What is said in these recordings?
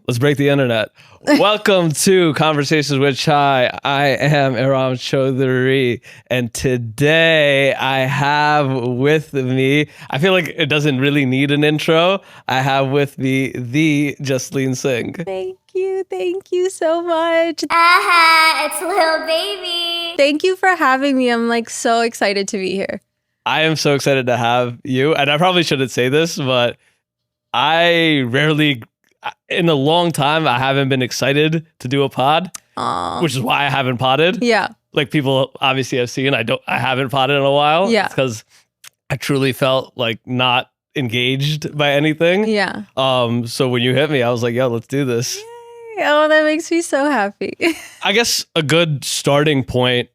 Let's break the internet. Welcome to Conversations with Chai. I am Aram Chaudhary, and today I have with me, I feel like it doesn't really need an intro. I have with me the Jasleen Singh. Thank you so much. It's Lil Baby. Thank you for having me. I'm like so excited to be here. I am so excited to have you, and I probably shouldn't say this, but I rarely, in a long time, I haven't been excited to do a pod, which is why I haven't podded. Yeah. Like people obviously have seen, I haven't podded in a while. Yeah. Because I truly felt like not engaged by anything. Yeah. So when you hit me, I was like, yo, let's do this. Yay. Oh, that makes me so happy. I guess a good starting point,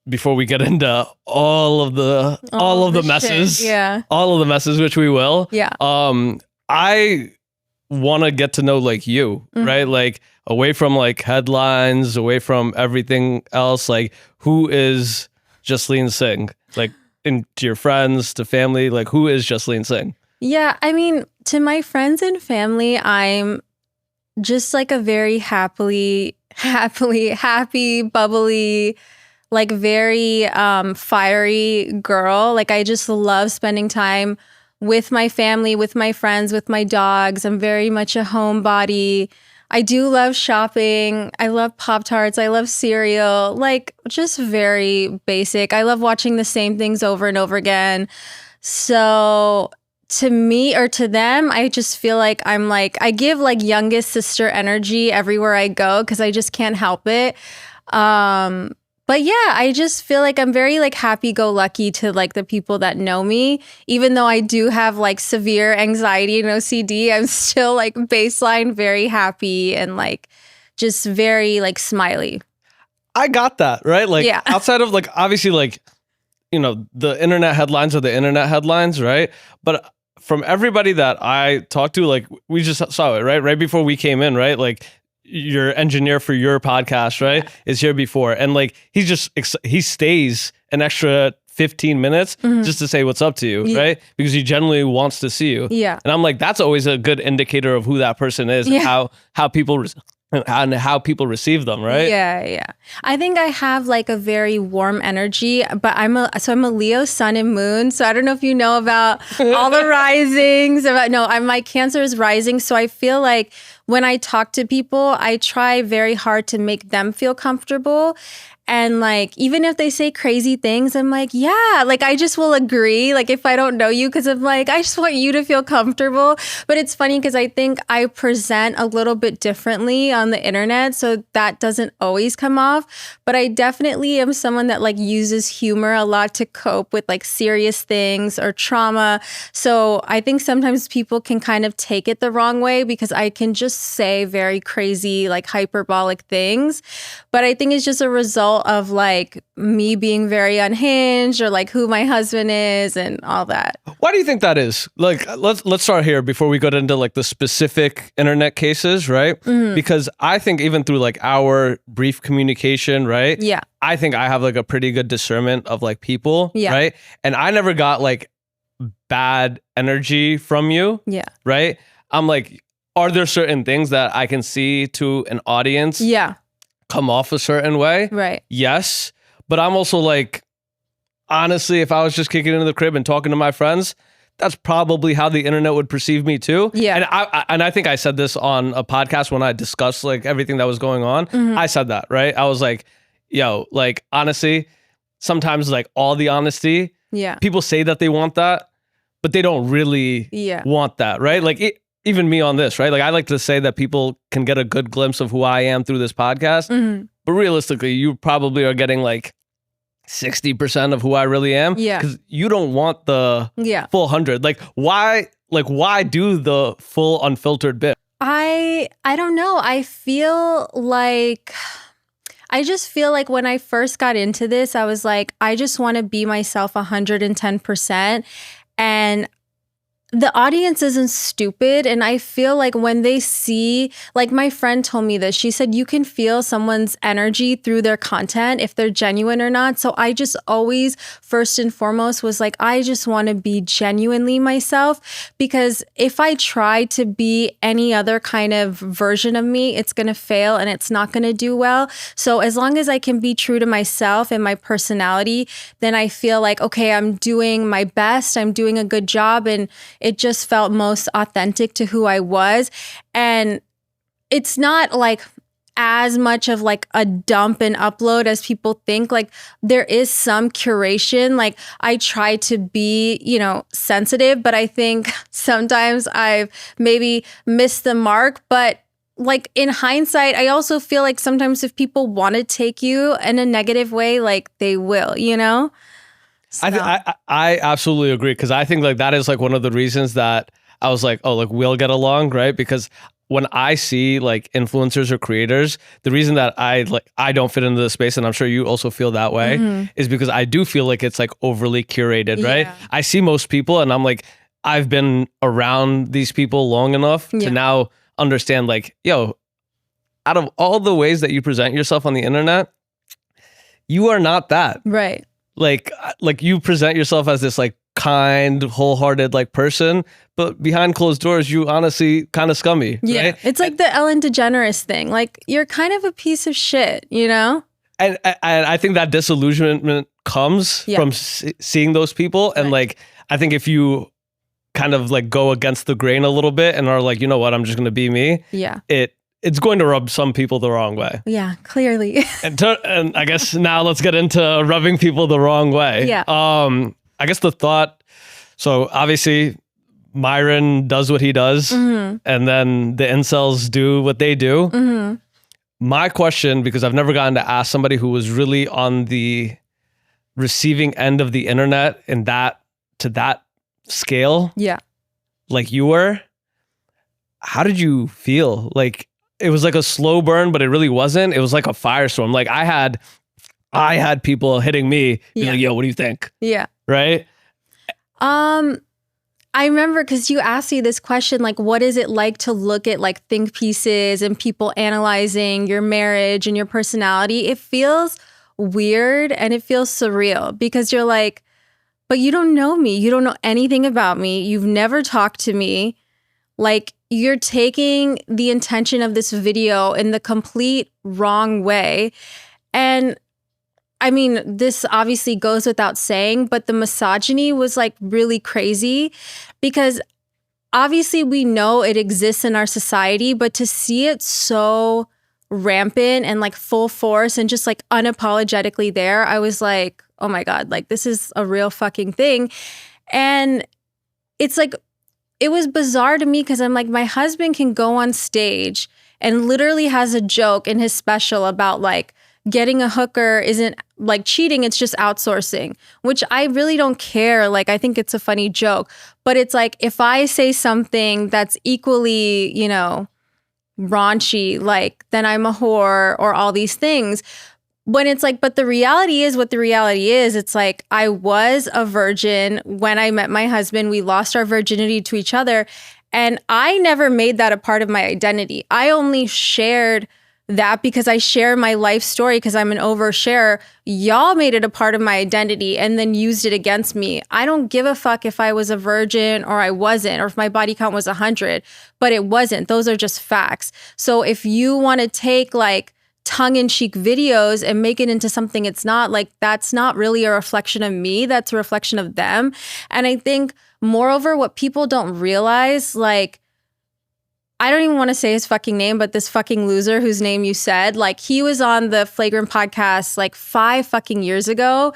before we get into all of the messes. Shit. Yeah. All of the messes, which we will. Yeah. I want to get to know like you, right? Like away from like headlines, away from everything else, like who is Jasleen Singh? Like to your friends, to family, like who is Jasleen Singh? Yeah. I mean, to my friends and family, I'm just like a very happy, bubbly, like very fiery girl. Like I just love spending time with my family, with my friends, with my dogs. I'm very much a homebody. I do love shopping. I love Pop-Tarts. I love cereal. Like just very basic. I love watching the same things over and over again. So to me or to them, I just feel like I give like youngest sister energy everywhere I go because I just can't help it. But yeah, I just feel like I'm very like happy-go-lucky to like the people that know me. Even though I do have like severe anxiety and OCD, I'm still like baseline very happy and like just very like smiley. I got that, right? Like Yeah. outside of like, obviously like, you know, the internet headlines are the internet headlines, right? But from everybody that I talked to, like we just saw it, right? Right before we came in, right? Like your engineer for your podcast, right, is here before. And like, he stays an extra 15 minutes just to say what's up to you, right? Because he genuinely wants to see you. Yeah. And I'm like, that's always a good indicator of who that person is and how people receive them, right? Yeah. I think I have like a very warm energy, but I'm a Leo sun and moon. So I don't know if you know about all the risings. My Cancer is rising. So I feel like when I talk to people, I try very hard to make them feel comfortable. And like, even if they say crazy things, I'm like, yeah, like I just will agree. Like if I don't know you, because I'm like, I just want you to feel comfortable. But it's funny because I think I present a little bit differently on the internet. So that doesn't always come off. But I definitely am someone that like uses humor a lot to cope with like serious things or trauma. So I think sometimes people can kind of take it the wrong way because I can just say very crazy, like hyperbolic things. But I think it's just a result of like me being very unhinged or like who my husband is and all that. Why do you think that is? Like, let's start here before we get into like the specific internet cases, right? Because I think even through like our brief communication, right? Yeah. I think I have like a pretty good discernment of like people, right? And I never got like bad energy from you, right? I'm like, are there certain things that I can see to an audience? Come off a certain way. Right. Yes. But I'm also like, honestly, if I was just kicking into the crib and talking to my friends, that's probably how the internet would perceive me too. Yeah. And I think I said this on a podcast when I discussed like everything that was going on. I said that, right? I was like, yo, like honestly, sometimes like all the honesty, people say that they want that, but they don't really want that, right? Like even me on this, right? Like I like to say that people can get a good glimpse of who I am through this podcast. But realistically, you probably are getting like 60% of who I really am. Because you don't want the full 100. Like why do the full unfiltered bit? I don't know. I just feel like when I first got into this, I was like, I just want to be myself 110%. And the audience isn't stupid. And I feel like when they see, like my friend told me this, she said, you can feel someone's energy through their content, if they're genuine or not. So I just always, first and foremost, was like, I just want to be genuinely myself, because if I try to be any other kind of version of me, it's going to fail and it's not going to do well. So as long as I can be true to myself and my personality, then I feel like, okay, I'm doing my best, I'm doing a good job, and it just felt most authentic to who I was. And it's not like as much of like a dump and upload as people think. Like there is some curation. Like I try to be, sensitive, but I think sometimes I've maybe missed the mark. But like in hindsight, I also feel like sometimes if people want to take you in a negative way, like they will, So. I absolutely agree, because I think like that is like one of the reasons that I was like, oh, like we'll get along, right? Because when I see like influencers or creators, the reason that I don't fit into the space, and I'm sure you also feel that way, is because I do feel like it's like overly curated, right? I see most people and I'm like, I've been around these people long enough to now understand like, yo, out of all the ways that you present yourself on the internet, you are not that. Right. Like you present yourself as this like kind, wholehearted like person, but behind closed doors, you honestly kind of scummy. Yeah, right? It's like the Ellen DeGeneres thing. Like you're kind of a piece of shit, And I think that disillusionment comes from seeing those people, and like I think if you kind of like go against the grain a little bit and are like, you know what, I'm just gonna be me. Yeah. It's going to rub some people the wrong way. Yeah, clearly. And I guess now let's get into rubbing people the wrong way. Yeah. I guess the thought, so obviously Myron does what he does, and then the incels do what they do. My question, because I've never gotten to ask somebody who was really on the receiving end of the internet in to that scale, like you were, how did you feel? Like, it was like a slow burn, but it really wasn't. It was like a firestorm. Like I had people hitting me, being like, yo, what do you think? Yeah. Right? I remember because you asked me this question, like, what is it like to look at like think pieces and people analyzing your marriage and your personality? It feels weird and it feels surreal because you're like, but you don't know me. You don't know anything about me. You've never talked to me. Like, you're taking the intention of this video in the complete wrong way. And I mean, this obviously goes without saying, but the misogyny was like really crazy because obviously we know it exists in our society, but to see it so rampant and like full force and just like unapologetically there, I was like, oh my God, like this is a real fucking thing. And it's like, it was bizarre to me because I'm like, my husband can go on stage and literally has a joke in his special about like getting a hooker isn't like cheating, it's just outsourcing, which I really don't care. Like, I think it's a funny joke, but it's like, if I say something that's equally, raunchy, like then I'm a whore or all these things. When it's like, but the reality is what the reality is. It's like, I was a virgin when I met my husband. We lost our virginity to each other. And I never made that a part of my identity. I only shared that because I share my life story because I'm an oversharer. Y'all made it a part of my identity and then used it against me. I don't give a fuck if I was a virgin or I wasn't, or if my body count was 100, but it wasn't. Those are just facts. So if you want to take like tongue-in-cheek videos and make it into something it's not, like that's not really a reflection of me, that's a reflection of them. And I think moreover, what people don't realize, like, I don't even want to say his fucking name, but this fucking loser whose name you said, like he was on the Flagrant podcast like 5 fucking years ago.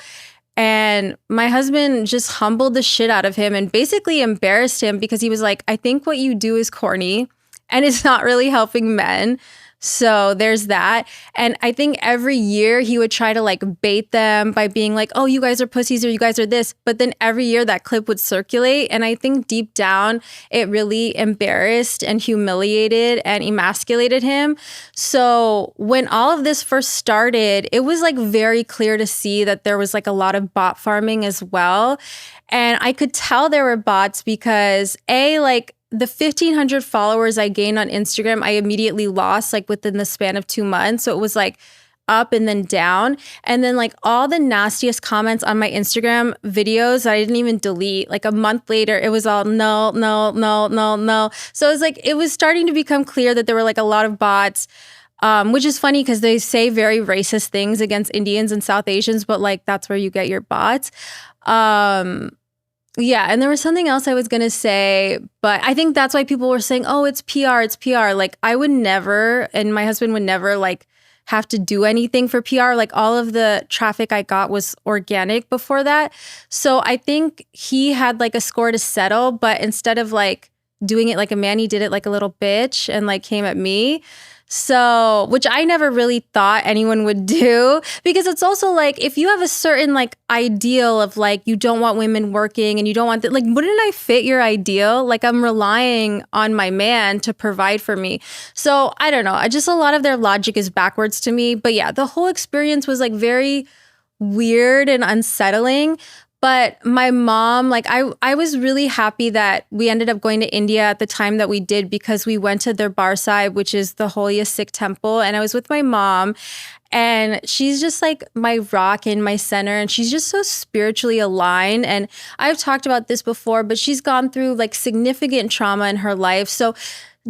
And my husband just humbled the shit out of him and basically embarrassed him because he was like, I think what you do is corny. and it's not really helping men. So there's that. And I think every year he would try to like bait them by being like, oh, you guys are pussies or you guys are this. But then every year that clip would circulate. And I think deep down, it really embarrassed and humiliated and emasculated him. So when all of this first started, it was like very clear to see that there was like a lot of bot farming as well. And I could tell there were bots because like the 1,500 followers I gained on Instagram, I immediately lost like within the span of 2 months. So it was like up and then down. And then like all the nastiest comments on my Instagram videos I didn't even delete. Like a month later, it was all no. So it was like, it was starting to become clear that there were like a lot of bots, which is funny because they say very racist things against Indians and South Asians, but like that's where you get your bots. Yeah, and there was something else I was going to say, but I think that's why people were saying, oh, it's PR. Like I would never, and my husband would never like have to do anything for PR. Like all of the traffic I got was organic before that. So I think he had like a score to settle, but instead of like doing it like a man, he did it like a little bitch and like came at me. So, which I never really thought anyone would do, because it's also like, if you have a certain like ideal of like, you don't want women working and you don't want that, like, wouldn't I fit your ideal? Like I'm relying on my man to provide for me. So I don't know. Just a lot of their logic is backwards to me. But yeah, the whole experience was like very weird and unsettling. But my mom, like I was really happy that we ended up going to India at the time that we did, because we went to Darbar Sahib, which is the holiest Sikh temple. And I was with my mom, and she's just like my rock in my center. And she's just so spiritually aligned. And I've talked about this before, but she's gone through like significant trauma in her life. So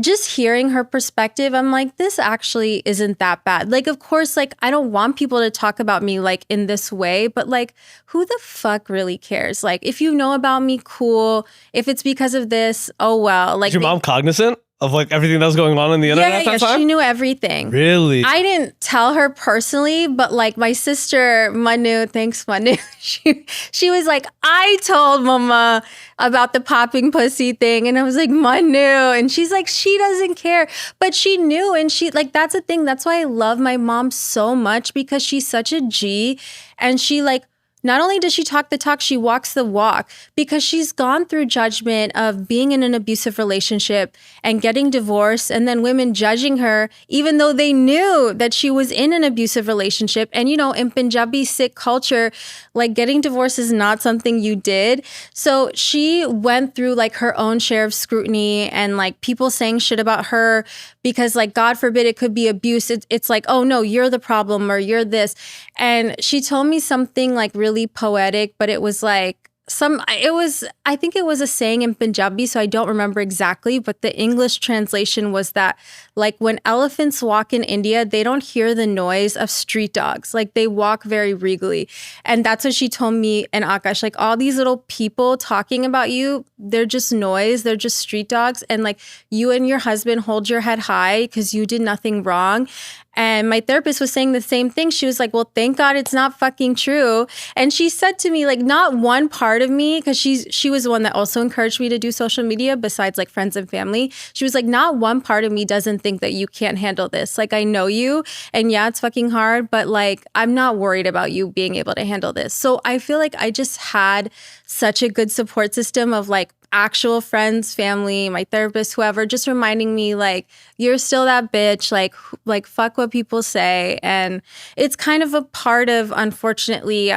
just hearing her perspective, I'm like, this actually isn't that bad. Like, of course, like, I don't want people to talk about me like in this way, but like, who the fuck really cares? Like, if you know about me, cool. If it's because of this, oh well. Like, is your mom cognizant of like everything that was going on the internet at that time? She knew everything. Really? I didn't tell her personally, but like my sister Manu, thanks Manu, she was like, I told mama about the popping pussy thing, and I was like, Manu, and she's like, she doesn't care, but she knew. And she like, that's the thing, that's why I love my mom so much, because she's such a G, and she like, not only does she talk the talk, she walks the walk, because she's gone through judgment of being in an abusive relationship and getting divorced, and then women judging her, even though they knew that she was in an abusive relationship. And, you know, in Punjabi Sikh culture, like getting divorced is not something you did. So she went through like her own share of scrutiny and like people saying shit about her because like, God forbid, it could be abuse. It's like, oh no, you're the problem or you're this. And she told me something like really poetic, but it was like I think it was a saying in Punjabi, so I don't remember exactly, but the English translation was that like when elephants walk in India, they don't hear the noise of street dogs. Like they walk very regally. And that's what she told me and Akaash, like all these little people talking about you, they're just noise, they're just street dogs. And like you and your husband hold your head high because you did nothing wrong. And my therapist was saying the same thing. She was like, well, thank God it's not fucking true. And she said to me, like, not one part of me, because she was the one that also encouraged me to do social media besides like friends and family. She was like, not one part of me doesn't think that you can't handle this. Like, I know you, and yeah, it's fucking hard, but like, I'm not worried about you being able to handle this. So I feel like I just had such a good support system of like actual friends, family, my therapist, whoever, just reminding me like, you're still that bitch, like fuck what people say. And it's kind of a part of, unfortunately,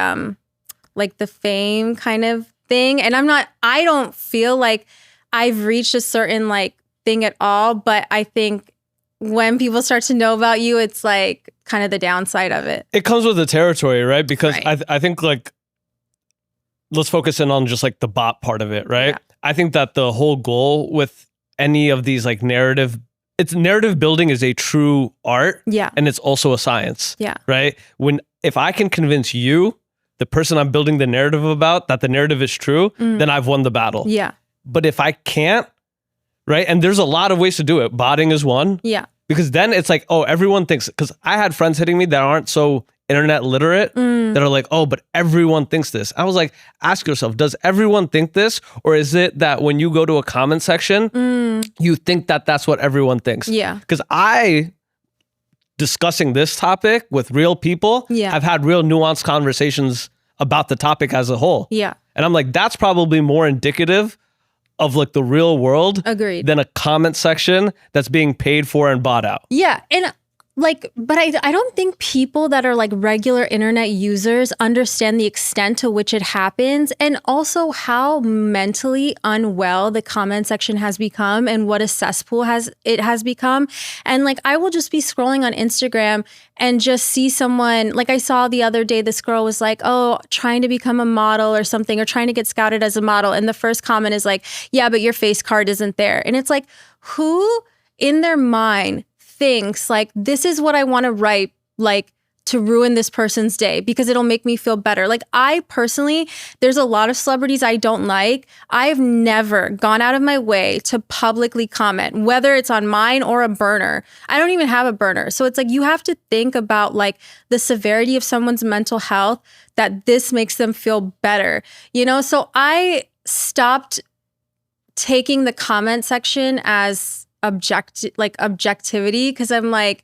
like the fame kind of thing. And I don't feel like I've reached a certain like thing at all, but I think when people start to know about you, it's like kind of the downside of it. It comes with the territory, right? Because right. I think like, let's focus in on just like the bot part of it, right? Yeah. I think that the whole goal with any of these like narrative building is a true art. Yeah. And it's also a science. Yeah. Right? If I can convince you, the person I'm building the narrative about, that the narrative is true, then I've won the battle. Yeah. But if I can't, right? And there's a lot of ways to do it. Botting is one. Yeah. Because then it's like, oh, everyone thinks, because I had friends hitting me that aren't so internet literate that are like, oh, but everyone thinks this. I was like, ask yourself, does everyone think this? Or is it that when you go to a comment section, you think that that's what everyone thinks? Yeah. Because discussing this topic with real people, I've had real nuanced conversations about the topic as a whole. Yeah. And I'm like, that's probably more indicative of like the real world than a comment section that's being paid for and bought out. Yeah. And like, but I don't think people that are like regular internet users understand the extent to which it happens, and also how mentally unwell the comment section has become and what a cesspool it has become. And like, I will just be scrolling on Instagram and just see someone, like I saw the other day, this girl was like, oh, trying to become a model or something, or trying to get scouted as a model. And the first comment is like, yeah, but your face card isn't there. And it's like, who in their mind thinks like, this is what I want to write, like to ruin this person's day because it'll make me feel better. Like I personally, there's a lot of celebrities I don't like. I've never gone out of my way to publicly comment, whether it's on mine or a burner. I don't even have a burner. So it's like, you have to think about like the severity of someone's mental health, that this makes them feel better, you know? So I stopped taking the comment section as objectivity, because I'm like,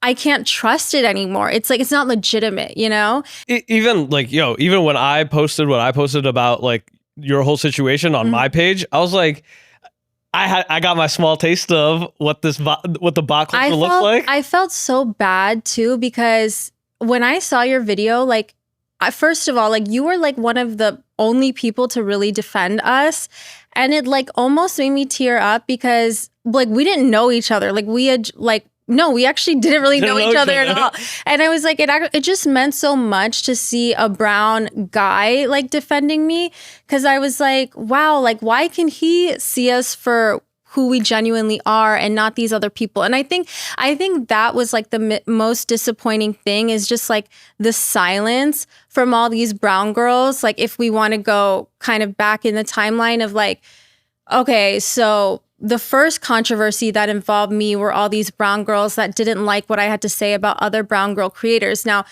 I can't trust it anymore. It's like, it's not legitimate, you know? Even like, even when I posted what I posted about like your whole situation on my page, I was like, I got my small taste of what the bot culture looks like. I felt so bad too, because when I saw your video, like, first of all, like you were like one of the only people to really defend us. And it like almost made me tear up because like we didn't know each other. Like we had like, no, we actually didn't really know each other at all. And I was like, it just meant so much to see a brown guy like defending me. Cause I was like, wow, like why can he see us for who we genuinely are and not these other people? And I think that was like the most disappointing thing, is just like the silence from all these brown girls. Like if we want to go kind of back in the timeline of like, okay, so the first controversy that involved me were all these brown girls that didn't like what I had to say about other brown girl creators. Now,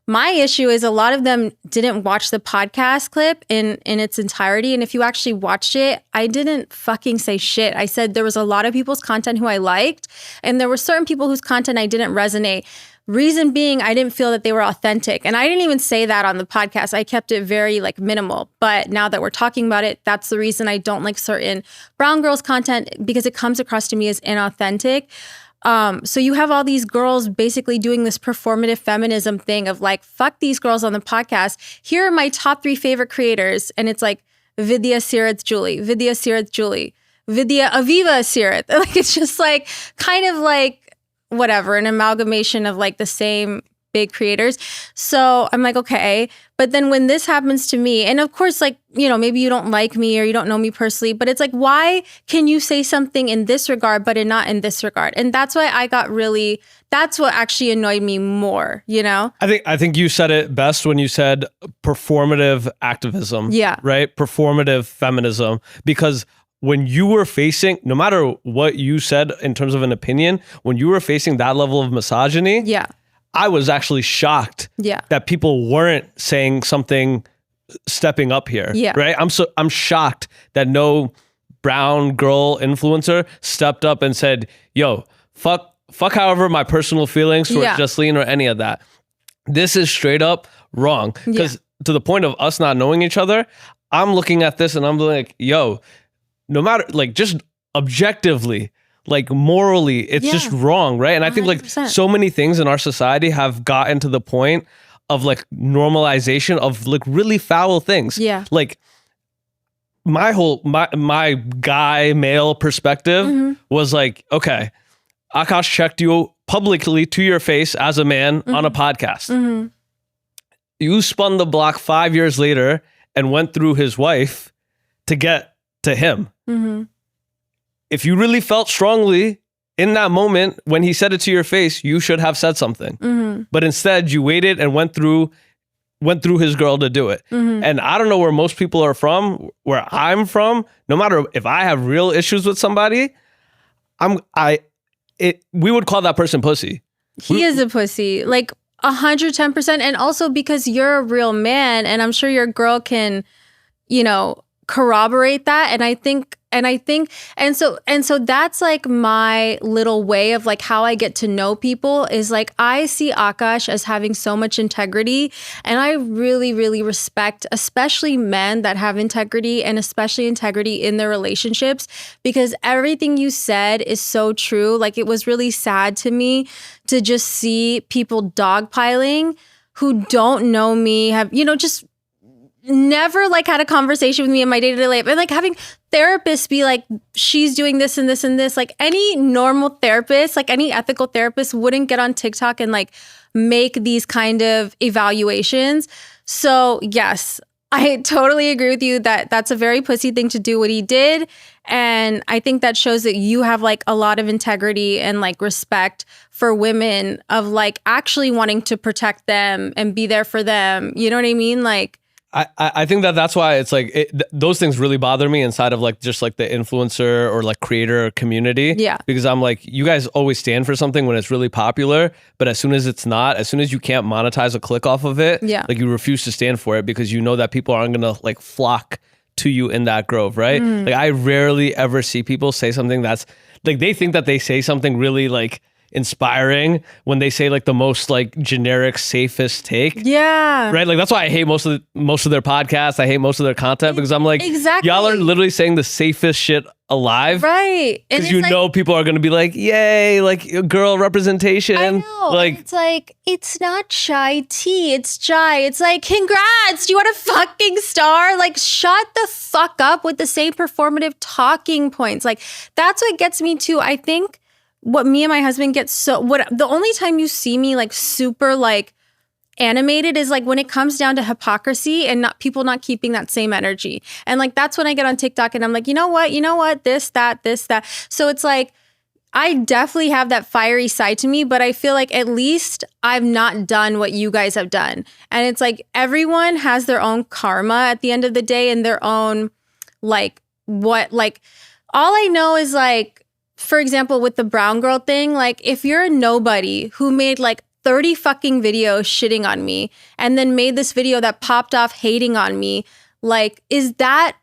my issue is a lot of them didn't watch the podcast clip in its entirety. And if you actually watched it, I didn't fucking say shit. I said there was a lot of people's content who I liked, and there were certain people whose content I didn't resonate. Reason being, I didn't feel that they were authentic. And I didn't even say that on the podcast. I kept it very like minimal. But now that we're talking about it, that's the reason I don't like certain brown girls' content, because it comes across to me as inauthentic. So you have all these girls basically doing this performative feminism thing of like, fuck these girls on the podcast. Here are my top 3 favorite creators. And it's like Vidya Sirith Julie, Vidya Sirith Julie, Vidya Aviva Sirith. Like, it's just like kind of like whatever, an amalgamation of like the same big creators. So I'm like, okay. But then when this happens to me, and of course, like, maybe you don't like me or you don't know me personally, but it's like, why can you say something in this regard, but not in this regard? And that's why that's what actually annoyed me more, I think you said it best when you said performative activism. Yeah. Right? Performative feminism. Because when you were facing, no matter what you said in terms of an opinion, when you were facing that level of misogyny, yeah, I was actually shocked that people weren't saying something, stepping up here. Yeah. Right? I'm shocked that no brown girl influencer stepped up and said, yo, fuck however my personal feelings towards Jasleen or any of that. This is straight up wrong. Because to the point of us not knowing each other, I'm looking at this and I'm like, yo, no matter, like, just objectively, like morally, it's just wrong, right? And I think 100%. Like so many things in our society have gotten to the point of like normalization of like really foul things. Yeah. Like my guy male perspective was like, okay, Akaash checked you publicly to your face as a man on a podcast. You spun the block 5 years later and went through his wife to get to him. If you really felt strongly in that moment when he said it to your face, you should have said something. But instead you waited and went through his girl to do it. And I don't know where most people are from. Where I'm from, no matter if I have real issues with somebody, we would call that person pussy. He is a pussy. Like, 110%. And also because you're a real man, and I'm sure your girl can, corroborate that. And so that's like my little way of like how I get to know people is like, I see Akaash as having so much integrity, and I really, really respect, especially men that have integrity, and especially integrity in their relationships, because everything you said is so true. Like, it was really sad to me to just see people dogpiling who don't know me, have, just never like had a conversation with me in my day-to-day life, and like having therapists be like, she's doing this and this and this. Like, any normal therapist, like any ethical therapist, wouldn't get on TikTok and like make these kind of evaluations. So yes, I totally agree with you that that's a very pussy thing to do what he did. And I think that shows that you have like a lot of integrity and like respect for women, of like actually wanting to protect them and be there for them. You know what I mean? Like, I think that's why it's like those things really bother me inside of like just like the influencer or like creator community. Yeah. Because I'm like, you guys always stand for something when it's really popular, but as soon as it's not, as soon as you can't monetize a click off of it, like you refuse to stand for it because you know that people aren't gonna like flock to you in that grove, right? Like, I rarely ever see people say something that's like, they think that they say something really like inspiring when they say like the most like generic safest take, right? Like, that's why I hate most of their podcasts. I hate most of their content, because I'm like, y'all are literally saying the safest shit alive, right? Because you know people are going to be like, yay, like girl representation. I know. Like, it's like, it's not chai tea, it's chai. It's like, congrats, do you want a fucking star? Like, shut the fuck up with the same performative talking points. Like, that's what gets me too. I think what me and my husband get the only time you see me like super like animated is like when it comes down to hypocrisy and people not keeping that same energy. And like, that's when I get on TikTok and I'm like, you know what, this, that. So it's like, I definitely have that fiery side to me, but I feel like at least I've not done what you guys have done. And it's like, everyone has their own karma at the end of the day, and their own like all I know is like, for example, with the brown girl thing, like, if you're a nobody who made like 30 fucking videos shitting on me and then made this video that popped off hating on me, like, is that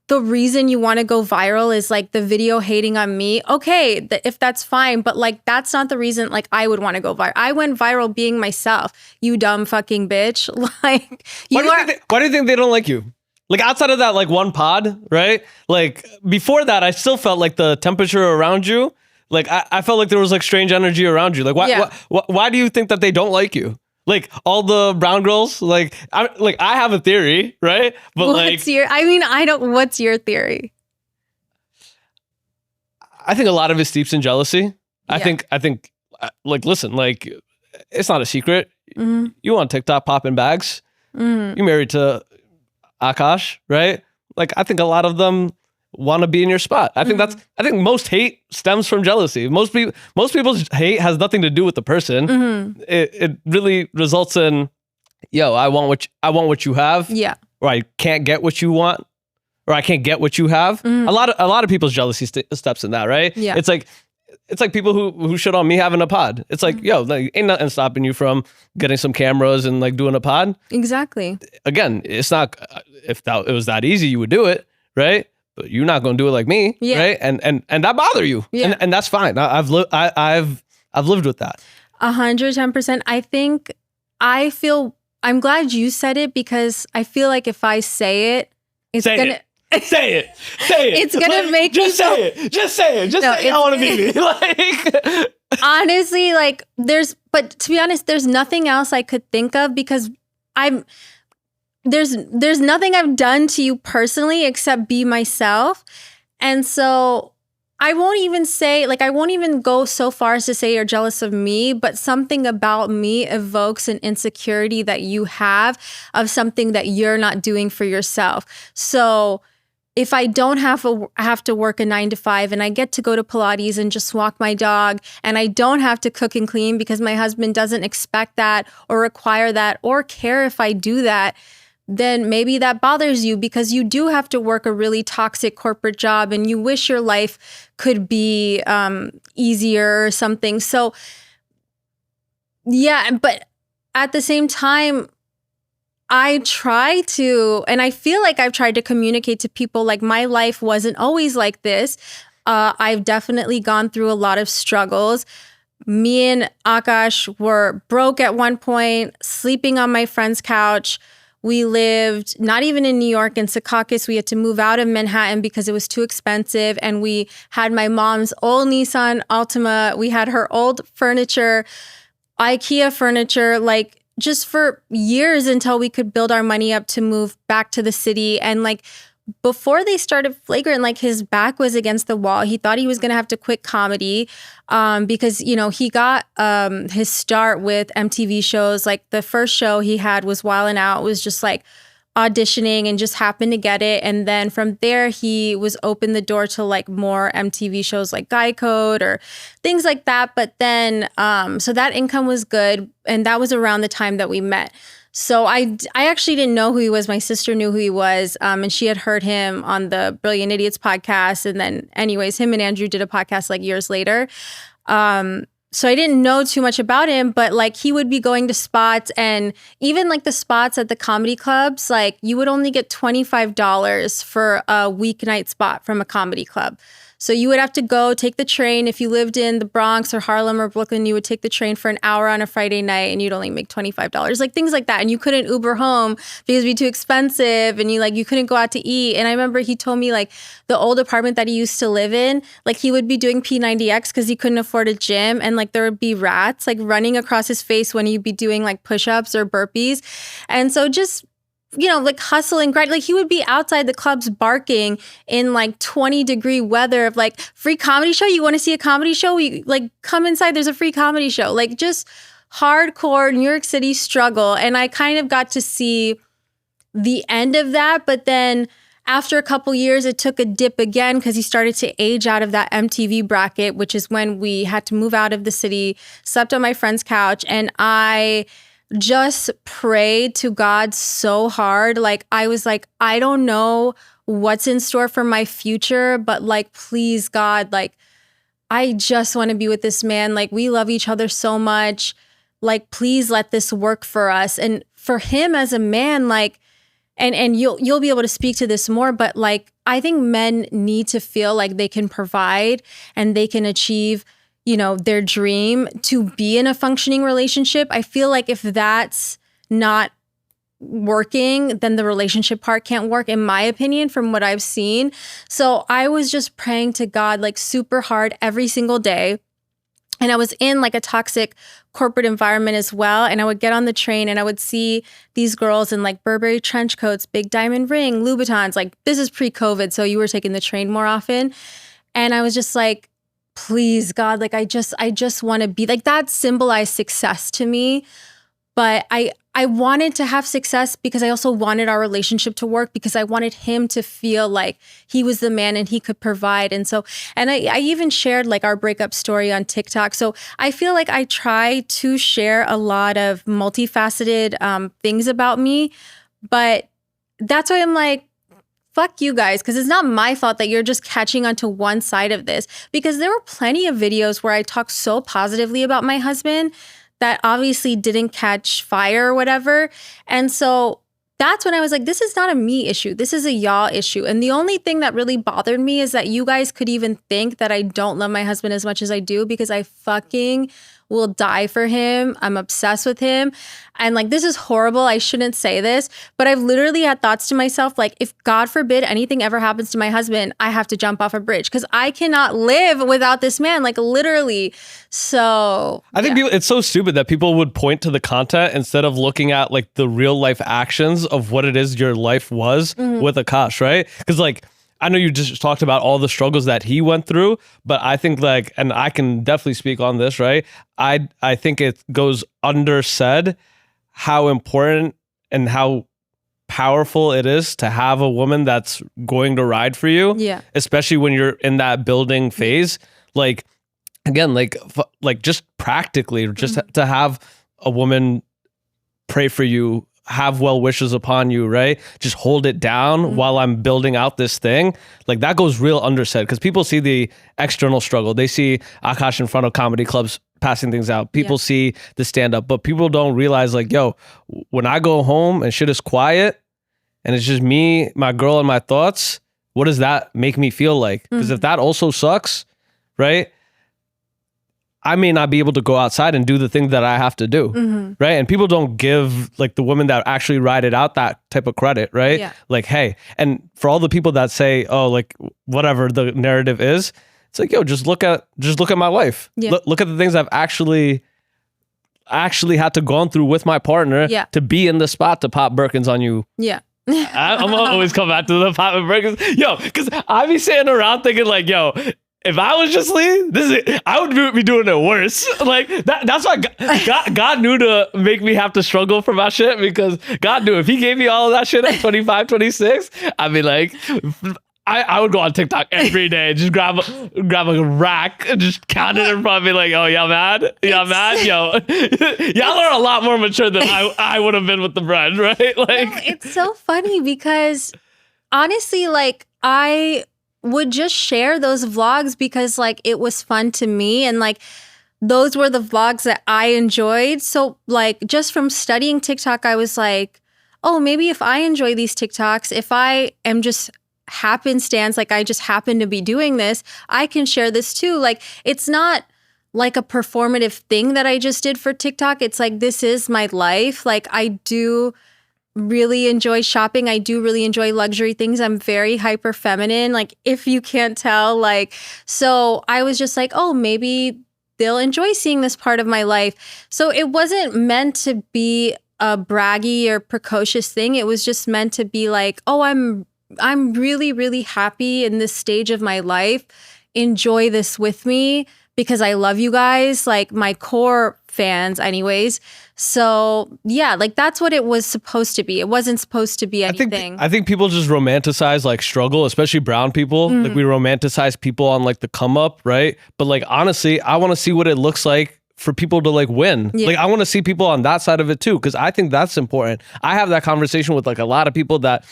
the reason you want to go viral, is like the video hating on me? Okay, if that's fine, but like, that's not the reason like I would want to go viral. I went viral being myself, you dumb fucking bitch. Like, why do you think they don't like you? Like, outside of that, like, one pod, right? Like, before that, I still felt like the temperature around you, like, I felt like there was like strange energy around you. Like, why do you think that they don't like you? Like, all the brown girls, like, I have a theory, right? But what's your theory? I think a lot of it steeps in jealousy. I think, like, listen, like, it's not a secret. You on TikTok popping bags. You're married to Akaash, right? Like, I think a lot of them want to be in your spot. I think most hate stems from jealousy. Most people's hate has nothing to do with the person. It really results in, yo, I want what you have. Yeah. Or I can't get what you want, or I can't get what you have. A lot of people's jealousy steps in that, right? Yeah. It's like people who shit on me having a pod. It's like, yo, like, ain't nothing stopping you from getting some cameras and like doing a pod. Exactly. Again, it's not, if it was that easy, you would do it, right? But you're not going to do it like me, right? And that bother you, and that's fine. I've lived with that. 110%. I think I'm glad you said it, because I feel like if I say it, Say it. It's gonna make me Just say it. Just say it. I want to be me. Like, honestly, like, but to be honest, there's nothing else I could think of, because there's nothing I've done to you personally except be myself. And so I won't even go so far as to say you're jealous of me, but something about me evokes an insecurity that you have of something that you're not doing for yourself. So if I don't have to work a 9 to 5, and I get to go to Pilates and just walk my dog, and I don't have to cook and clean because my husband doesn't expect that or require that or care if I do that, then maybe that bothers you, because you do have to work a really toxic corporate job and you wish your life could be easier or something. So yeah, but at the same time, I try to, and I feel like I've tried to communicate to people like my life wasn't always like this. I've definitely gone through a lot of struggles. Me and Akaash were broke at one point, sleeping on my friend's couch. We lived not even in New York, in Secaucus. We had to move out of Manhattan because it was too expensive. And we had my mom's old Nissan Altima. We had her old furniture, IKEA furniture, like just for years until we could build our money up to move back to the city. And like before they started Flagrant, like his back was against the wall. He thought he was going to have to quit comedy because, you know, he got his start with MTV shows. Like the first show he had was Wildin' Out. It was just like auditioning and just happened to get it. And then from there, he was opened the door to like more MTV shows like Guy Code or things like that. But then, so that income was good. And that was around the time that we met. So I actually didn't know who he was. My sister knew who he was. And she had heard him on the Brilliant Idiots podcast. And then anyways, him and Andrew did a podcast like years later. So I didn't know too much about him, but like he would be going to spots, and even like the spots at the comedy clubs, like you would only get $25 for a weeknight spot from a comedy club. So you would have to go take the train. If you lived in the Bronx or Harlem or Brooklyn, you would take the train for an hour on a Friday night and you'd only make $25, like things like that. And you couldn't Uber home because it'd be too expensive, and you couldn't go out to eat. And I remember he told me like the old apartment that he used to live in, like he would be doing P90X because he couldn't afford a gym, and like there would be rats like running across his face when he'd be doing like push-ups or burpees. And so just, you know, like hustle and grind. Like he would be outside the clubs barking in like 20-degree weather of like, free comedy show? You want to see a comedy show? We like come inside, there's a free comedy show. Like just hardcore New York City struggle. And I kind of got to see the end of that. But then after a couple years, it took a dip again because he started to age out of that MTV bracket, which is when we had to move out of the city, slept on my friend's couch. And I just prayed to God so hard. Like I was like, I don't know what's in store for my future, but like, please God, like I just want to be with this man. Like we love each other so much. Like, please let this work for us. And for him as a man, like, and you'll be able to speak to this more, but like, I think men need to feel like they can provide and they can achieve, you know, their dream to be in a functioning relationship. I feel like if that's not working, then the relationship part can't work, in my opinion, from what I've seen. So I was just praying to God like super hard every single day. And I was in like a toxic corporate environment as well. And I would get on the train and I would see these girls in like Burberry trench coats, big diamond ring, Louboutins. Like this is pre-COVID, so you were taking the train more often. And I was just like, please God, like I just want to be like, that symbolized success to me. But I wanted to have success because I also wanted our relationship to work, because I wanted him to feel like he was the man and he could provide. And so, and I even shared like our breakup story on TikTok. So I feel like I try to share a lot of multifaceted things about me, but that's why I'm like, fuck you guys, because it's not my fault that you're just catching onto one side of this. Because there were plenty of videos where I talked so positively about my husband that obviously didn't catch fire or whatever. And so that's when I was like, this is not a me issue. This is a y'all issue. And the only thing that really bothered me is that you guys could even think that I don't love my husband as much as I do, because I fucking will die for him. I'm obsessed with him. And like, this is horrible. I shouldn't say this, but I've literally had thoughts to myself, like, if God forbid anything ever happens to my husband, I have to jump off a bridge because I cannot live without this man, like literally. So I think it's so stupid that people would point to the content instead of looking at like the real life actions of what it is your life was with Akaash, right? Because like, I know you just talked about all the struggles that he went through, but I think like, and I can definitely speak on this, right? I think it goes undersaid how important and how powerful it is to have a woman that's going to ride for you. Yeah. Especially when you're in that building phase. Like, again, like just practically, just to have a woman pray for you, have well wishes upon you, right? Just hold it down while I'm building out this thing. Like that goes real undersaid because people see the external struggle. They see Akaash in front of comedy clubs passing things out. People see the stand-up, but people don't realize like, yo, when I go home and shit is quiet and it's just me, my girl, and my thoughts, what does that make me feel like? Because if that also sucks, right? I may not be able to go outside and do the thing that I have to do, right? And people don't give like the women that actually ride it out that type of credit, right? Yeah. Like, hey, and for all the people that say, oh, like whatever the narrative is, it's like, yo, just look at my life. Yeah. Look at the things I've actually had to gone through with my partner to be in the spot to pop Birkins on you. Yeah. I'm always come back to the pop Birkins. Yo, because I be sitting around thinking like, yo, if I was Jasleen, I would be doing it worse. Like that's why God knew to make me have to struggle for my shit, because God knew if he gave me all of that shit at 25, 26, I'd be like, I would go on TikTok every day, just grab a rack and just count it in front of me like, oh, y'all mad? Y'all mad? Yo, y'all are a lot more mature than I would have been with the bread, right? Like, no, it's so funny because honestly, like I would just share those vlogs because like it was fun to me, and like those were the vlogs that I enjoyed. So like just from studying TikTok, I was like, oh, maybe if I enjoy these TikToks, if I am just happenstance, like I just happen to be doing this, I can share this too. Like it's not like a performative thing that I just did for TikTok. It's like, this is my life. Like I do really enjoy shopping. I do really enjoy luxury things. I'm very hyper feminine, like if you can't tell. Like, so I was just like, oh, maybe they'll enjoy seeing this part of my life. So it wasn't meant to be a braggy or precocious thing. It was just meant to be like, oh, I'm really, really happy in this stage of my life. Enjoy this with me because I love you guys, like my core fans anyways. So yeah, like that's what it was supposed to be. It wasn't supposed to be anything. I think people just romanticize like struggle, especially brown people. Like we romanticize people on like the come up, right? But like honestly, I want to see what it looks like for people to like win. Yeah. Like I want to see people on that side of it too, because I think that's important. I have that conversation with like a lot of people that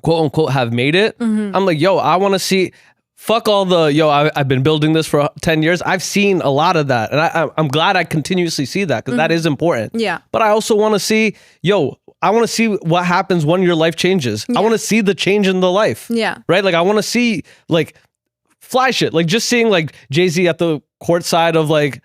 quote unquote have made it. I'm like, yo, I want to see, fuck all the, yo, I've been building this for 10 years. I've seen a lot of that. And I'm glad I continuously see that, because that is important. Yeah. But I also want to see, yo, I want to see what happens when your life changes. Yeah. I want to see the change in the life. Yeah. Right? Like I want to see like fly shit. Like just seeing like Jay-Z at the courtside of like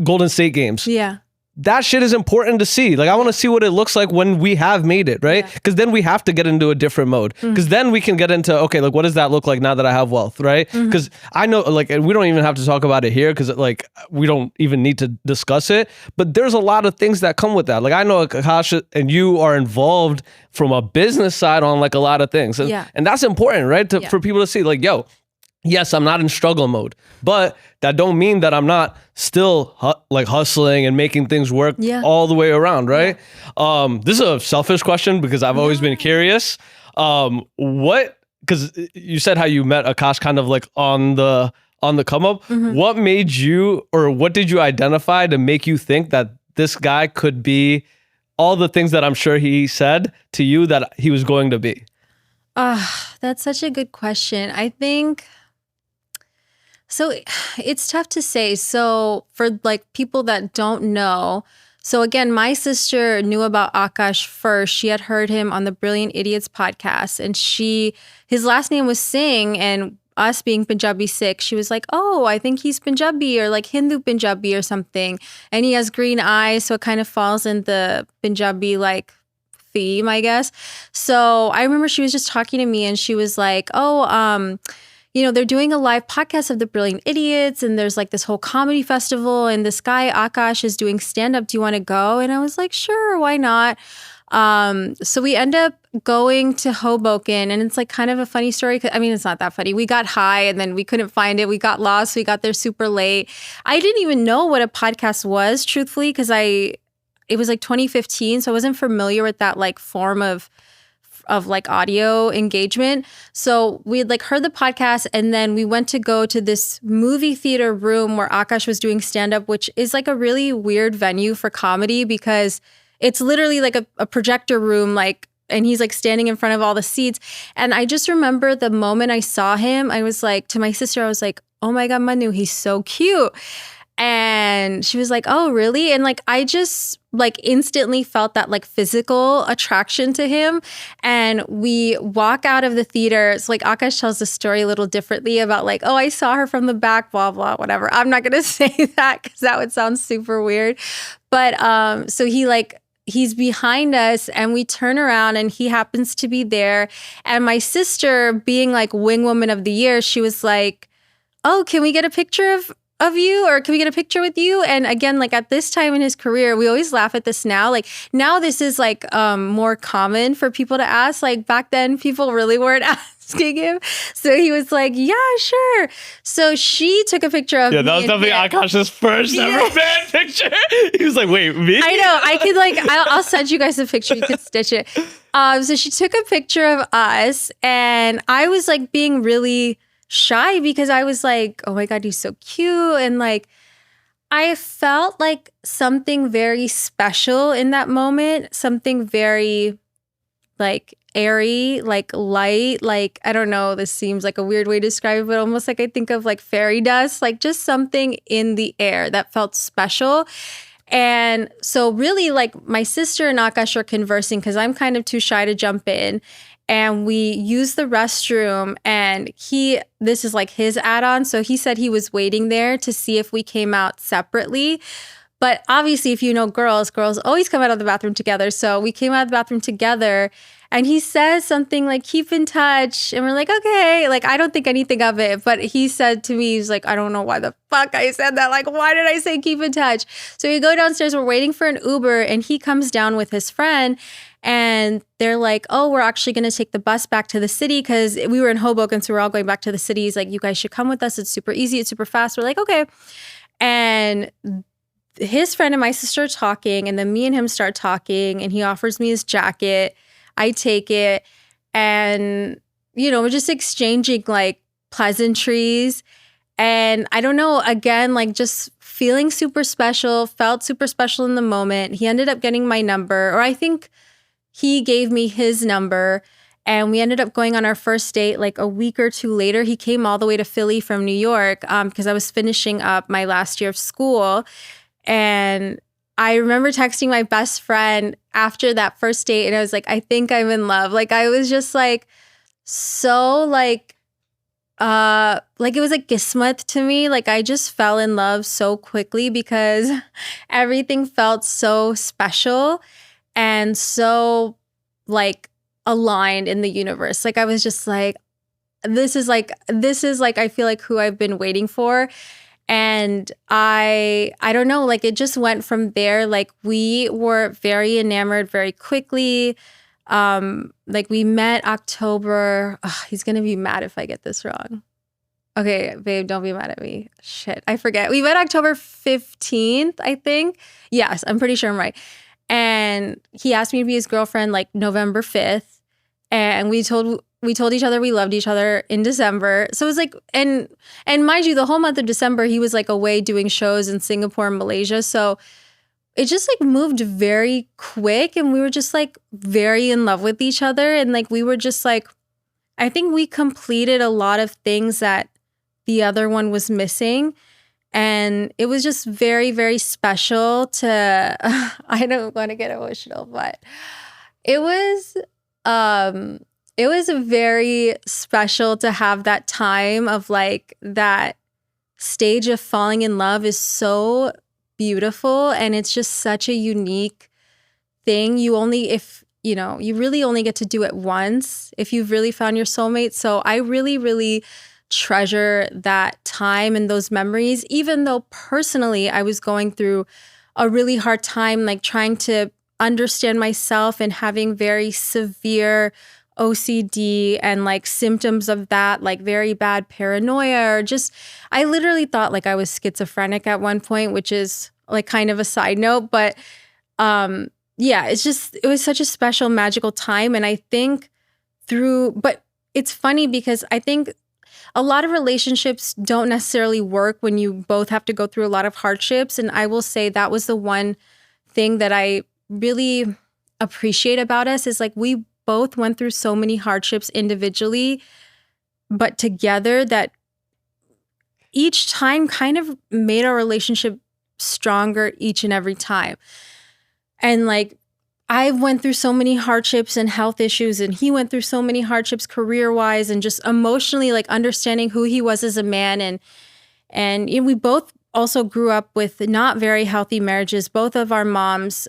Golden State games. Yeah. That shit is important to see. Like I want to see what it looks like when we have made it, right? Because then we have to get into a different mode. Because then we can get into, okay, like what does that look like now that I have wealth, right? Because I know, like, and we don't even have to talk about it here because like we don't even need to discuss it. But there's a lot of things that come with that. Like I know Akaash and you are involved from a business side on like a lot of things, and that's important, right? For people to see, like, yo, yes, I'm not in struggle mode, but that don't mean that I'm not still like hustling and making things work all the way around, right? This is a selfish question because I've always been curious. Because you said how you met Akaash kind of like on the come up. What made you, or what did you identify to make you think that this guy could be all the things that I'm sure he said to you that he was going to be? That's such a good question. I think... So it's tough to say. So for like people that don't know, so again, my sister knew about Akaash first. She had heard him on the Brilliant Idiots podcast, and his last name was Singh, and us being Punjabi Sikh, she was like, oh, I think he's Punjabi or like Hindu Punjabi or something. And he has green eyes, so it kind of falls in the Punjabi like theme, I guess. So I remember she was just talking to me and she was like, oh, you know, they're doing a live podcast of the Brilliant Idiots, and there's like this whole comedy festival, and this guy Akaash is doing stand-up. Do you want to go? And I was like, sure, why not? So we end up going to Hoboken, and it's like kind of a funny story. I mean, it's not that funny. We got high and then we couldn't find it. We got lost. We got there super late. I didn't even know what a podcast was, truthfully, because it was like 2015. So I wasn't familiar with that like form of like audio engagement. So we had like heard the podcast, and then we went to go to this movie theater room where Akaash was doing stand-up, which is like a really weird venue for comedy because it's literally like a projector room, like, and he's like standing in front of all the seats. And I just remember the moment I saw him, I was like, to my sister, I was like, oh my God, Manu, he's so cute. And she was like, oh, really? And like, I just like instantly felt that like physical attraction to him. And we walk out of the theater. It's like Akaash tells the story a little differently about like, oh, I saw her from the back, blah, blah, whatever. I'm not going to say that because that would sound super weird. But so he's behind us and we turn around and he happens to be there. And my sister, being like wing woman of the year, she was like, oh, can we get a picture of you, or can we get a picture with you? And again, like at this time in his career, we always laugh at this now. Like now this is like more common for people to ask. Like back then people really weren't asking him. So he was like, yeah, sure. So she took a picture of me. Yeah, that was definitely Akaash's first ever fan picture. He was like, wait, me? I know. I could like, I'll send you guys a picture. You could stitch it. So she took a picture of us and I was like being really shy because I was like, oh my God, he's so cute. And like, I felt like something very special in that moment, something very like airy, like light, like, I don't know, this seems like a weird way to describe it, but almost like I think of like fairy dust, like just something in the air that felt special. And so really like my sister and Akaash are conversing because I'm kind of too shy to jump in. And we used the restroom and this is like his add-on. So he said he was waiting there to see if we came out separately. But obviously, if you know girls always come out of the bathroom together. So we came out of the bathroom together and he says something like, keep in touch. And we're like, okay, like, I don't think anything of it. But he said to me, he's like, I don't know why the fuck I said that. Like, why did I say keep in touch? So we go downstairs, we're waiting for an Uber and he comes down with his friend. And they're like, oh, we're actually going to take the bus back to the city because we were in Hoboken. So we're all going back to the city. He's like, you guys should come with us. It's super easy. It's super fast. We're like, okay. And his friend and my sister are talking. And then me and him start talking. And he offers me his jacket. I take it. And, you know, we're just exchanging like pleasantries. And I don't know, again, like just feeling super special, felt super special in the moment. He ended up getting my number, or I think he gave me his number, and we ended up going on our first date like a week or two later. He came all the way to Philly from New York because I was finishing up my last year of school. And I remember texting my best friend after that first date, and I was like, I think I'm in love. Like I was just like so like it was like kismet to me. Like I just fell in love so quickly because everything felt so special and so like aligned in the universe. Like I was just like, this is like I feel like who I've been waiting for. And I don't know, like it just went from there. Like we were very enamored very quickly. Like we met October. He's gonna be mad if I get this wrong. Okay, babe, don't be mad at me. Shit, I forget. We met October 15th, I think. Yes, I'm pretty sure I'm right. And he asked me to be his girlfriend like November 5th. And we told each other we loved each other in December. So it was like, and mind you, the whole month of December, he was like away doing shows in Singapore and Malaysia. So it just like moved very quick, and we were just like very in love with each other. And like we were just like, I think we completed a lot of things that the other one was missing. And it was just very, very special to, I don't want to get emotional, but it was very special to have that time of like that stage of falling in love is so beautiful. And it's just such a unique thing. You really only get to do it once if you've really found your soulmate. So I really, really treasure that time and those memories, even though personally I was going through a really hard time, like trying to understand myself and having very severe OCD and like symptoms of that, like very bad paranoia, or just, I literally thought like I was schizophrenic at one point, which is like kind of a side note, but yeah, it was such a special, magical time. And I think but it's funny because I think a lot of relationships don't necessarily work when you both have to go through a lot of hardships. And I will say that was the one thing that I really appreciate about us is like we both went through so many hardships individually, but together that each time kind of made our relationship stronger each and every time. And like, I went through so many hardships and health issues, and he went through so many hardships career-wise and just emotionally, like understanding who he was as a man. And we both also grew up with not very healthy marriages. Both of our moms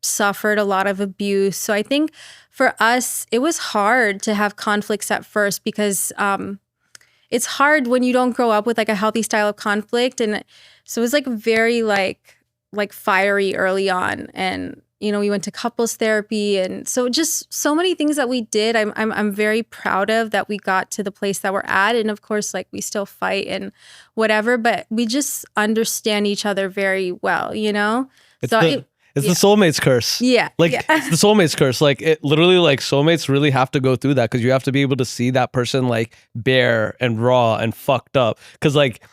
suffered a lot of abuse. So I think for us, it was hard to have conflicts at first because it's hard when you don't grow up with like a healthy style of conflict. And so it was like very like fiery early on. And we went to couples therapy, and so just so many things that we did. I'm very proud of that we got to the place that we're at, and of course, like we still fight and whatever, but we just understand each other very well. It's the soulmate's curse. Yeah, it's the soulmate's curse. Like it literally, like soulmates really have to go through that because you have to be able to see that person like bare and raw and fucked up. Because like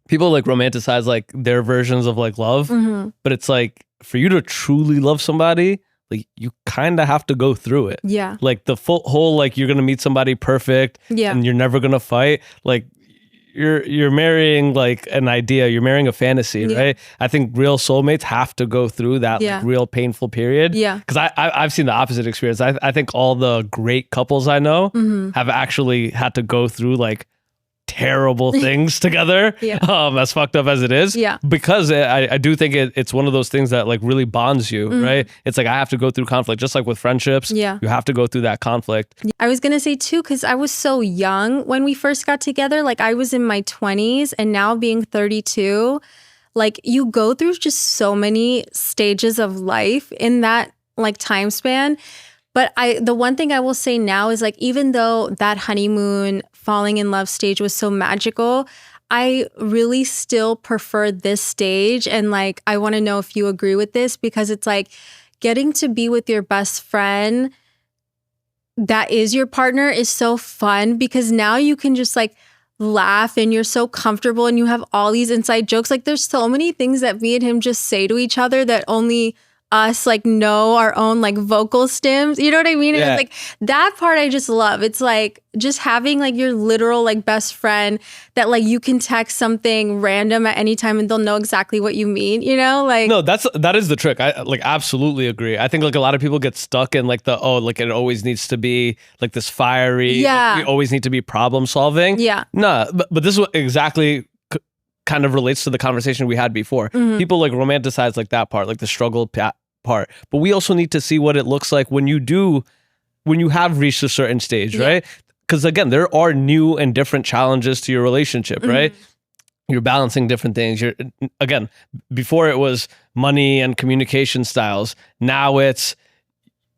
people like romanticize like their versions of like love, but it's like, for you to truly love somebody, like you kind of have to go through it. Yeah. Like the whole like you're gonna meet somebody perfect, and you're never gonna fight. Like you're marrying like an idea. You're marrying a fantasy, right? I think real soulmates have to go through that like real painful period. Yeah. Because I've seen the opposite experience. I think all the great couples I know have actually had to go through like terrible things together, as fucked up as it is, because I do think it's one of those things that like really bonds you, right? It's like I have to go through conflict, just like with friendships. You have to go through that conflict. I was gonna say too, because I was so young when we first got together. Like I was in my 20s, and now being 32, like you go through just so many stages of life in that like time span. But the one thing I will say now is like, even though that honeymoon falling in love stage was so magical, I really still prefer this stage. And like, I want to know if you agree with this, because it's like getting to be with your best friend that is your partner is so fun, because now you can just like laugh and you're so comfortable and you have all these inside jokes. Like there's so many things that me and him just say to each other that only us like know our own like vocal stems, you know what I mean? And it's like that part I just love. It's like just having like your literal like best friend that like you can text something random at any time and they'll know exactly what you mean, like. No, that is the trick. I like absolutely agree. I think like a lot of people get stuck in like like it always needs to be like this fiery, like, we always need to be problem solving. No, but this is what exactly kind of relates to the conversation we had before. People like romanticize like that part, like the struggle part, but we also need to see what it looks like when you have reached a certain stage, right? Because again, there are new and different challenges to your relationship, right? You're balancing different things. Again, before it was money and communication styles. Now it's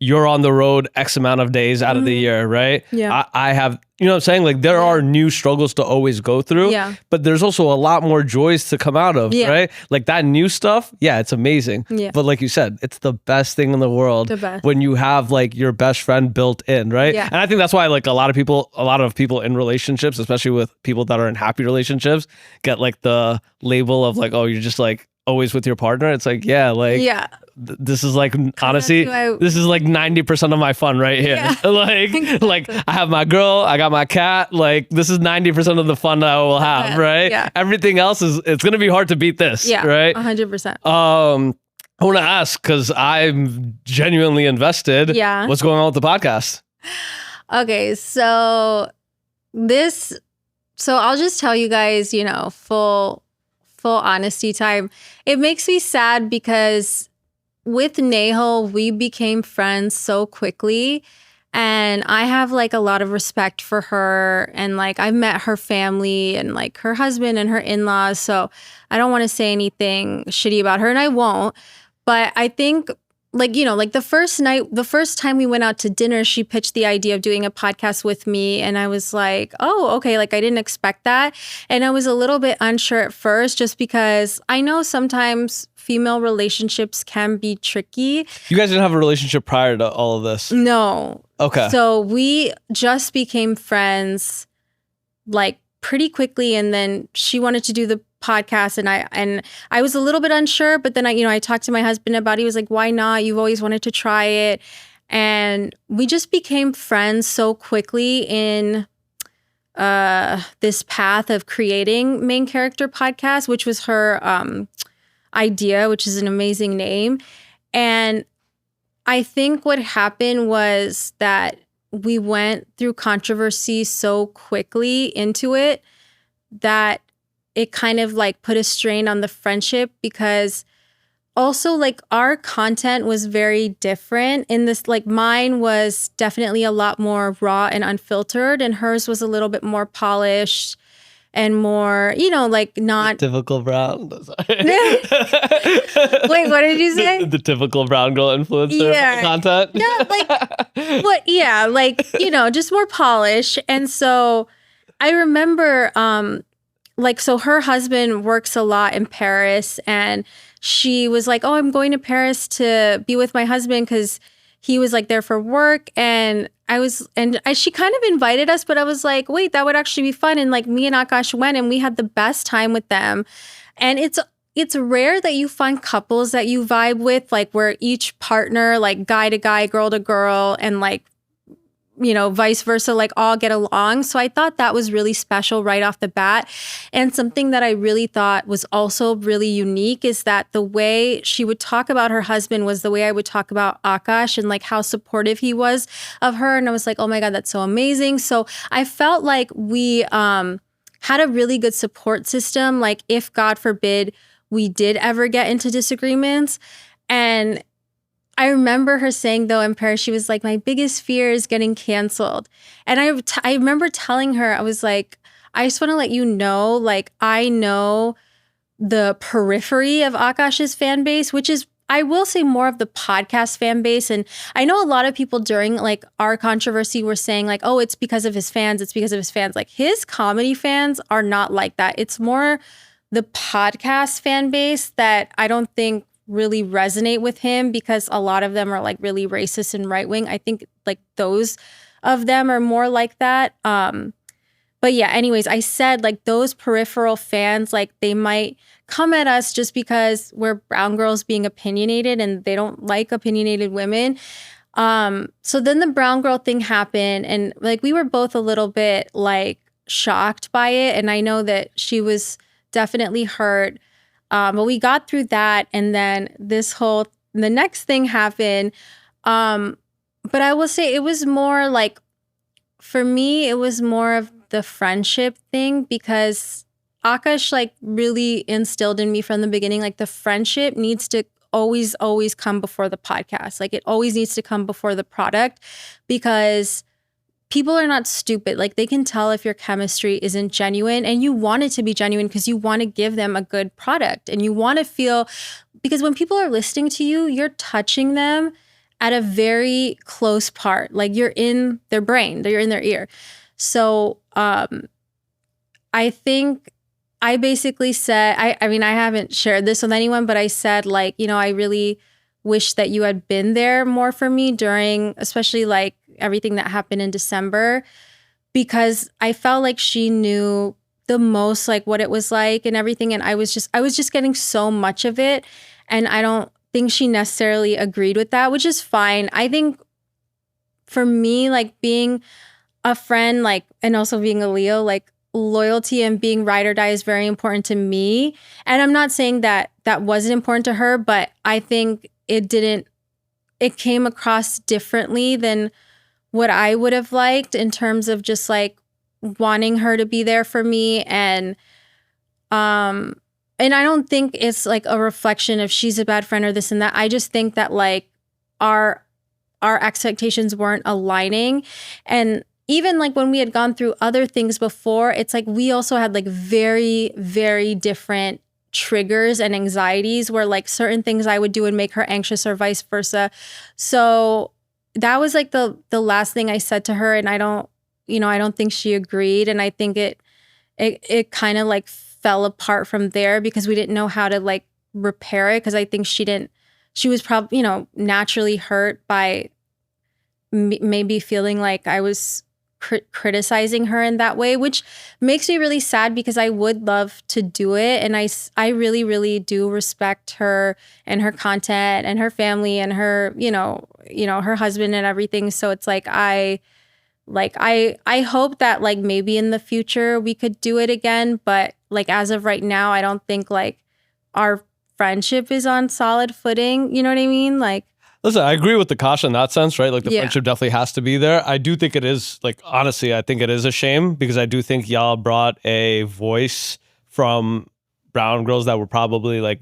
you're on the road X amount of days out of the year, right? I have, you know what I'm saying? Like there are new struggles to always go through, but there's also a lot more joys to come out of, right? Like that new stuff, it's amazing. But like you said, it's the best thing in the world when you have like your best friend built in, right? And I think that's why like a lot of people in relationships, especially with people that are in happy relationships, get like the label of like, oh, you're just like always with your partner. It's like, this is like, honestly, this is like 90% of my fun right here. Like I have my girl, I got my cat, like this is 90% of the fun that I will have, right? Everything else it's going to be hard to beat this, right? 100%. I want to ask, because I'm genuinely invested. What's going on with the podcast? Okay, so I'll just tell you guys, full honesty time. It makes me sad because with Nehal, we became friends so quickly, and I have like a lot of respect for her, and like I've met her family and like her husband and her in-laws, so I don't want to say anything shitty about her, and I won't. But I think like, like the first time we went out to dinner, she pitched the idea of doing a podcast with me. And I was like, oh, okay. Like I didn't expect that. And I was a little bit unsure at first, just because I know sometimes female relationships can be tricky. You guys didn't have a relationship prior to all of this? No. Okay. So we just became friends like pretty quickly. And then she wanted to do the podcast, and I was a little bit unsure, but then I talked to my husband about it. He was like, why not? You've always wanted to try it. And we just became friends so quickly in this path of creating main character podcast, which was her idea, which is an amazing name. And I think what happened was that we went through controversy so quickly into it that it kind of like put a strain on the friendship, because also like our content was very different in this. Like mine was definitely a lot more raw and unfiltered, and hers was a little bit more polished and more, like not typical brown. Wait, what did you say? The typical brown girl influencer content. Yeah, like what? Yeah, like just more polished. And so I remember, so her husband works a lot in Paris, and she was like, "Oh, I'm going to Paris to be with my husband," because he was like there for work, and she kind of invited us, but I was like, wait, that would actually be fun. And like me and Akaash went, and we had the best time with them. And it's rare that you find couples that you vibe with, like where each partner, like guy to guy, girl to girl, and like, vice versa, like all get along. So I thought that was really special right off the bat. And something that I really thought was also really unique is that the way she would talk about her husband was the way I would talk about Akaash, and like how supportive he was of her. And I was like, oh my God, that's so amazing. So I felt like we had a really good support system. Like if God forbid we did ever get into disagreements. And I remember her saying, though, in Paris, she was like, my biggest fear is getting canceled. And I remember telling her, I was like, I just want to let you know, like, I know the periphery of Akaash's fan base, which is, I will say, more of the podcast fan base. And I know a lot of people during like our controversy were saying like, oh, it's because of his fans. It's because of his fans. Like his comedy fans are not like that. It's more the podcast fan base that I don't think really resonate with him, because a lot of them are like really racist and right wing. I think like those of them are more like that. But yeah, anyways, I said like those peripheral fans, like they might come at us just because we're brown girls being opinionated, and they don't like opinionated women. So then the brown girl thing happened, and like we were both a little bit like shocked by it. And I know that she was definitely hurt. But we got through that, and then the next thing happened. But I will say it was more like, for me, it was more of the friendship thing, because Akaash like really instilled in me from the beginning, like the friendship needs to always, always come before the podcast. Like it always needs to come before the product, because people are not stupid. Like they can tell if your chemistry isn't genuine, and you want it to be genuine because you want to give them a good product, and you want to feel, because when people are listening to you, you're touching them at a very close part. Like you're in their brain, you're in their ear. So I think I basically said, I mean, I haven't shared this with anyone, but I said like, I really wish that you had been there more for me during, especially like everything that happened in December, because I felt like she knew the most like what it was like and everything. And I was just getting so much of it. And I don't think she necessarily agreed with that, which is fine. I think for me, like being a friend, like, and also being a Leo, like loyalty and being ride or die is very important to me. And I'm not saying that that wasn't important to her, but I think it came across differently than what I would have liked, in terms of just like wanting her to be there for me. And I don't think it's like a reflection of she's a bad friend or this and that. I just think that like our expectations weren't aligning. And even like when we had gone through other things before, it's like we also had like very, very different triggers and anxieties, where like certain things I would do would make her anxious or vice versa. So that was like the last thing I said to her. And I don't think she agreed. And I think it kind of like fell apart from there, because we didn't know how to like repair it. Because I think she was probably, naturally hurt by maybe feeling like I was criticizing her in that way, which makes me really sad, because I would love to do it. And I really, really do respect her and her content and her family and her, her husband and everything. So it's like, I like, I hope that like maybe in the future we could do it again. But like as of right now, I don't think like our friendship is on solid footing. You know what I mean? Like, listen, I agree with Akaash in that sense, right? Like the friendship definitely has to be there. I do think it is, like, honestly, I think it is a shame because I do think y'all brought a voice from brown girls that were probably like,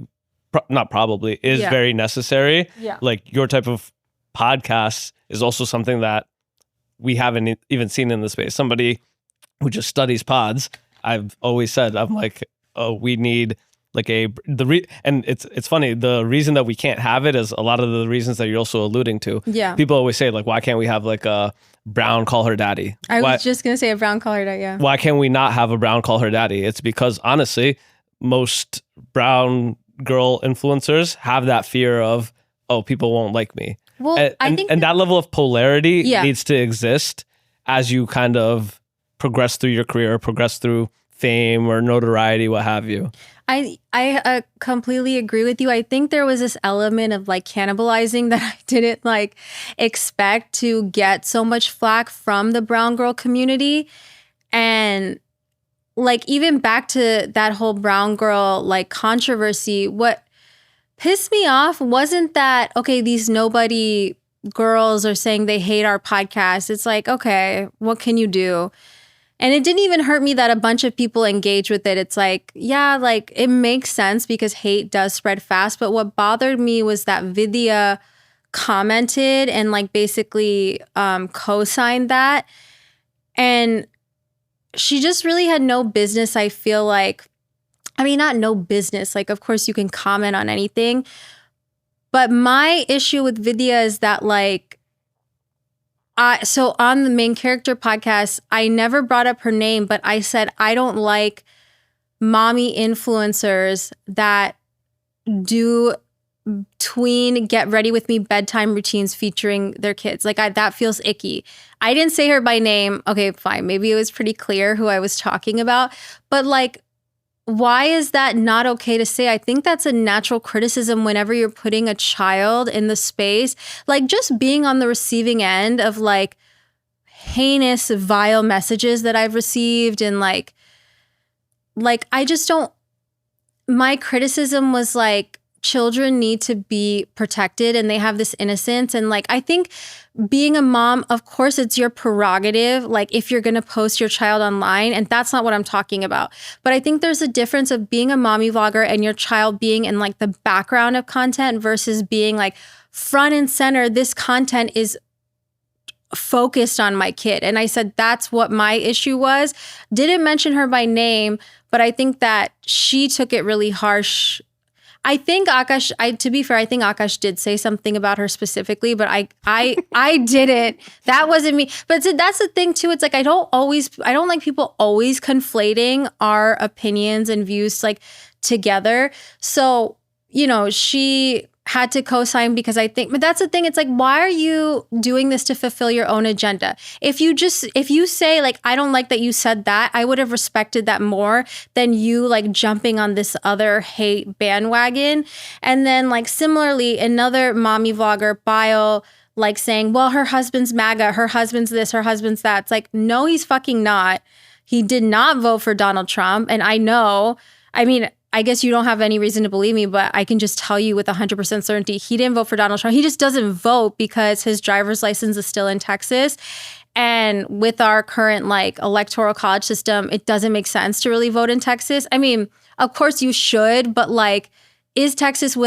not probably, is very necessary. Yeah. Like your type of podcast is also something that we haven't even seen in the space. Somebody who just studies pods, I've always said, I'm like, oh, we need like and it's funny, the reason that we can't have it is a lot of the reasons that you're also alluding to. Yeah. People always say like, why can't we have like a brown call her daddy? I was just gonna say a brown call her daddy. Yeah. Why can't we not have a brown call her daddy? It's because honestly, most brown girl influencers have that fear of, oh, people won't like me. Well, I think that level of polarity needs to exist as you kind of progress through your career, progress through fame or notoriety, what have you. I completely agree with you. I think there was this element of like cannibalizing that I didn't like expect to get so much flack from the brown girl community. And like even back to that whole brown girl like controversy, what pissed me off wasn't that, okay, these nobody girls are saying they hate our podcast. It's like, okay, what can you do? And it didn't even hurt me that a bunch of people engage with it. It's like, yeah, like it makes sense because hate does spread fast. But what bothered me was that Vidya commented and like basically co-signed that. And she just really had no business, I feel like. I mean, not no business. Like, of course, you can comment on anything. But my issue with Vidya is that like, so on the main character podcast, I never brought up her name, but I said, I don't like mommy influencers that do tween get ready with me bedtime routines featuring their kids. Like that feels icky. I didn't say her by name. Okay, fine. Maybe it was pretty clear who I was talking about, but like, why is that not okay to say? I think that's a natural criticism whenever you're putting a child in the space. Like just being on the receiving end of like heinous, vile messages that I've received and like I just don't, my criticism was like children need to be protected and they have this innocence. And like, I think being a mom, of course, it's your prerogative. Like if you're going to post your child online, and that's not what I'm talking about. But I think there's a difference of being a mommy vlogger and your child being in like the background of content versus being like front and center. This content is focused on my kid. And I said, that's what my issue was. Didn't mention her by name, but I think that she took it really harsh. I think Akaash, to be fair, I think Akaash did say something about her specifically, but I didn't. That wasn't me. But that's the thing too. It's like, I don't like people always conflating our opinions and views like together. So, you know, she had to co-sign because I think, but that's the thing. It's like, why are you doing this to fulfill your own agenda? If you say like, I don't like that you said that, I would have respected that more than you like jumping on this other hate bandwagon. And then like similarly, another mommy vlogger, Bio, like saying, well, her husband's MAGA, her husband's this, her husband's that. It's like, no, he's fucking not. He did not vote for Donald Trump. And I guess you don't have any reason to believe me, but I can just tell you with 100% certainty, he didn't vote for Donald Trump. He just doesn't vote because his driver's license is still in Texas. And with our current like electoral college system, it doesn't make sense to really vote in Texas. I mean, of course you should, but like, is Texas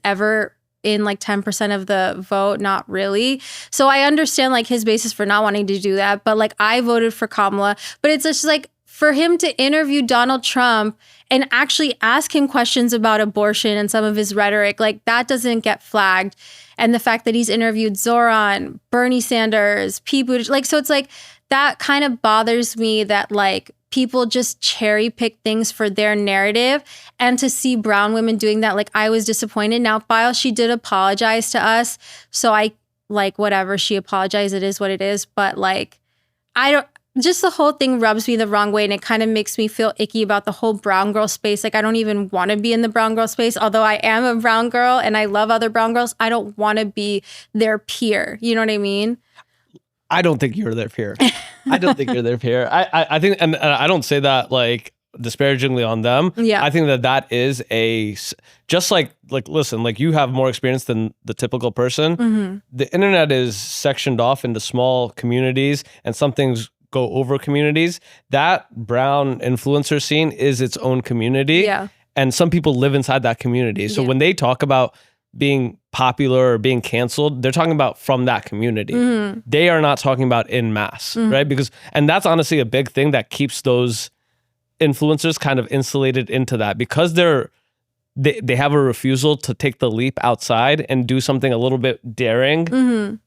ever in like 10% of the vote? Not really. So I understand like his basis for not wanting to do that. But like I voted for Kamala, but it's just like for him to interview Donald Trump and actually ask him questions about abortion and some of his rhetoric, like that doesn't get flagged. And the fact that he's interviewed Zohran, Bernie Sanders, Pete Buttigieg, like, so it's like, that kind of bothers me that like people just cherry pick things for their narrative. And to see brown women doing that, like I was disappointed. Now, File, she did apologize to us. So I like, whatever, she apologized, it is what it is. But like, just the whole thing rubs me the wrong way, and it kind of makes me feel icky about the whole brown girl space. Like, I don't even want to be in the brown girl space, although I am a brown girl and I love other brown girls. I don't want to be their peer. You know what I mean? I don't think you're their peer. I don't think you're their peer. I think, and I don't say that like disparagingly on them. Yeah. I think that is just like listen, like you have more experience than the typical person. Mm-hmm. The internet is sectioned off into small communities, and some things go over communities. That brown influencer scene is its own community. Yeah. And some people live inside that community. So when they talk about being popular or being canceled, they're talking about from that community. Mm-hmm. They are not talking about in mass, right? And that's honestly a big thing that keeps those influencers kind of insulated into that, because they have a refusal to take the leap outside and do something a little bit daring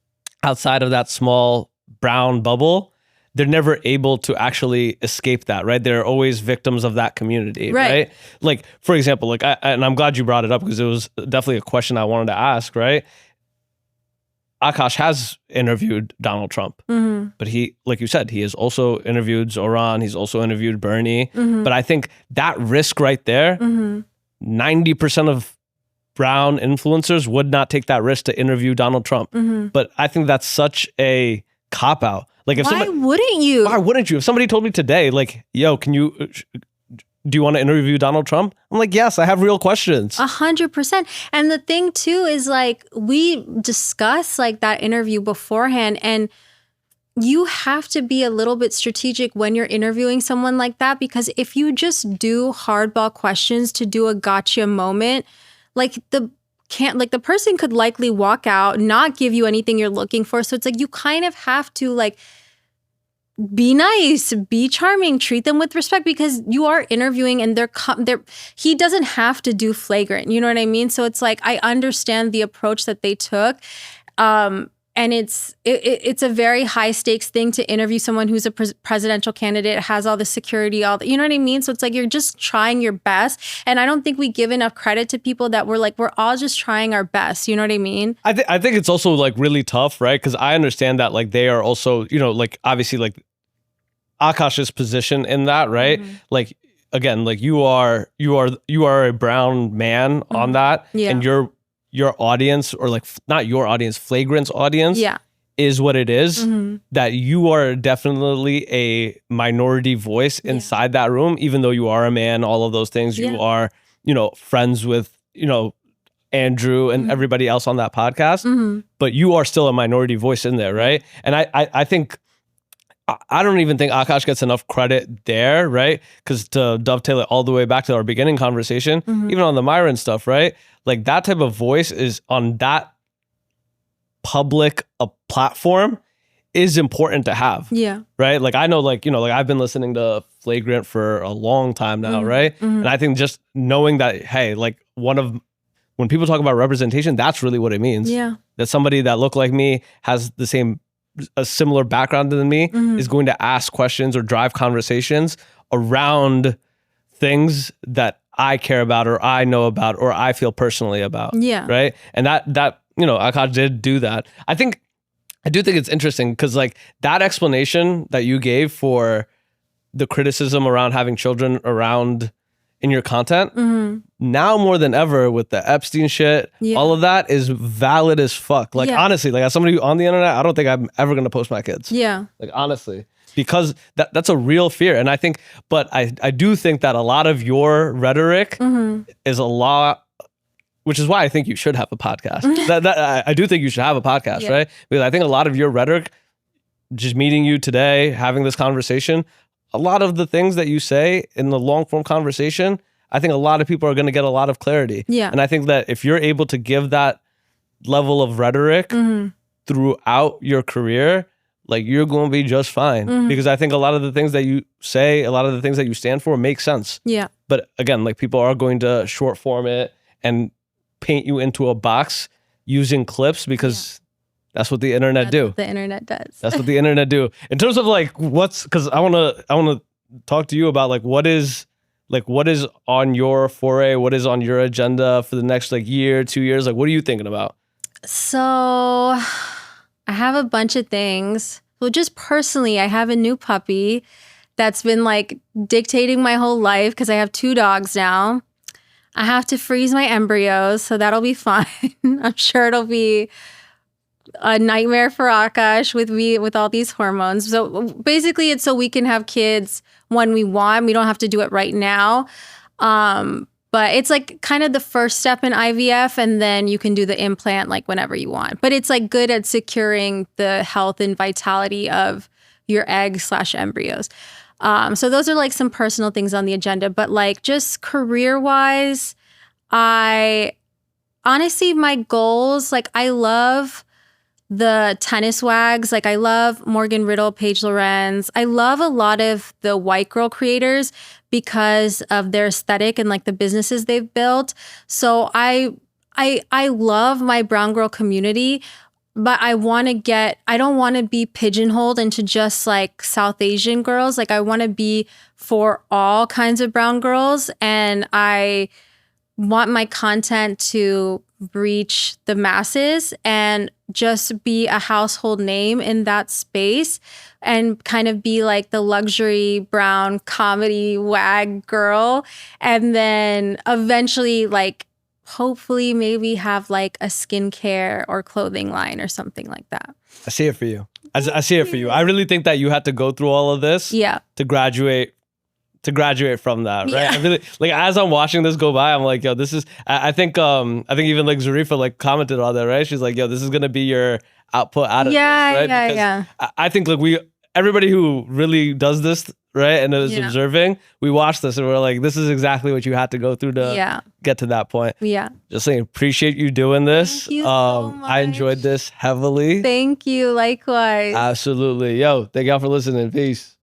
outside of that small brown bubble. They're never able to actually escape that, right? They're always victims of that community, right? Like, for example, like, and I'm glad you brought it up because it was definitely a question I wanted to ask, right? Akaash has interviewed Donald Trump, but he, like you said, he has also interviewed Zohran. He's also interviewed Bernie. But I think that risk right there, 90% of brown influencers would not take that risk to interview Donald Trump. But I think that's such a cop-out. Like, if why wouldn't you? Why wouldn't you? If somebody told me today, like, yo, do you want to interview Donald Trump? I'm like, yes, I have real questions. 100%. And the thing too is, like, we discuss like that interview beforehand, and you have to be a little bit strategic when you're interviewing someone like that, because if you just do hardball questions to do a gotcha moment, like the person could likely walk out, not give you anything you're looking for. So it's like, you kind of have to like be nice, be charming, treat them with respect, because you are interviewing and he doesn't have to do flagrant. You know what I mean? So it's like, I understand the approach that they took. And it's a very high stakes thing to interview someone who's a presidential candidate, has all the security, you know what I mean? So it's like, you're just trying your best. And I don't think we give enough credit to people that we're all just trying our best. You know what I mean? I think it's also like really tough, right? Because I understand that like they are also, you know, like obviously like Akaash's position in that, right? Like, again, like you are a brown man on that, and your audience, or like not your audience, Flagrant's audience, is what it is. That you are definitely a minority voice inside that room, even though you are a man, all of those things. You are, you know, friends with, you know, Andrew and everybody else on that podcast, but you are still a minority voice in there, right? And I think, I don't even think Akaash gets enough credit there, right? Because to dovetail it all the way back to our beginning conversation, even on the Myron stuff, right? Like that type of voice is on that public a platform is important to have. Yeah. Right? Like I know, like, you know, like I've been listening to Flagrant for a long time now, right? And I think just knowing that, hey, like when people talk about representation, that's really what it means. Yeah. That somebody that looked like me has a similar background than me is going to ask questions or drive conversations around things that I care about or I know about or I feel personally about. Yeah. Right. And that you know, Akaash did do that. I do think it's interesting because like that explanation that you gave for the criticism around having children around in your content, now more than ever with the Epstein shit, all of that is valid as fuck. Like honestly, like as somebody on the internet, I don't think I'm ever gonna post my kids. Yeah. Like honestly, because that's a real fear. And I think, but I do think that a lot of your rhetoric is a lot, which is why I think you should have a podcast. I do think you should have a podcast, right? Because I think a lot of your rhetoric, just meeting you today, having this conversation, a lot of the things that you say in the long form conversation, I think a lot of people are going to get a lot of clarity. Yeah. And I think that if you're able to give that level of rhetoric throughout your career, like you're going to be just fine. Because I think a lot of the things that you say, a lot of the things that you stand for make sense. Yeah. But again, like people are going to short form it and paint you into a box using clips because that's what the internet do. The internet does. That's what the internet do. In terms of like because I want to talk to you about like what is on your foray, what is on your agenda for the next like year, 2 years? Like what are you thinking about? So I have a bunch of things. Well, just personally, I have a new puppy that's been like dictating my whole life because I have 2 dogs now. I have to freeze my embryos, so that'll be fun. I'm sure it'll be a nightmare for Akaash with all these hormones. So basically it's so we can have kids when we want. We don't have to do it right now. But it's like kind of the first step in IVF, and then you can do the implant like whenever you want. But it's like good at securing the health and vitality of your eggs/embryos. So those are like some personal things on the agenda. But like just career-wise, honestly, my goals, like I love the tennis wags. Like I love Morgan Riddle, Paige Lorenz. I love a lot of the white girl creators because of their aesthetic and like the businesses they've built. So I love my brown girl community, but I don't want to be pigeonholed into just like South Asian girls. Like I want to be for all kinds of brown girls, and I want my content to reach the masses and just be a household name in that space and kind of be like the luxury brown comedy wag girl. And then eventually like hopefully maybe have like a skincare or clothing line or something like that. I see it for you. I see it for you. I really think that you had to go through all of this to graduate from that, right? Yeah. I really like as I'm watching this go by, I'm like, yo, this is. I think even like Zarifa like commented on that, right? She's like, yo, this is gonna be your output out of this, right? Yeah. I think like everybody who really does this, right, and is observing, we watch this and we're like, this is exactly what you had to go through to get to that point. Yeah. Just saying, appreciate you doing this. Thank you so much. I enjoyed this heavily. Thank you. Likewise. Absolutely. Yo, thank y'all for listening. Peace.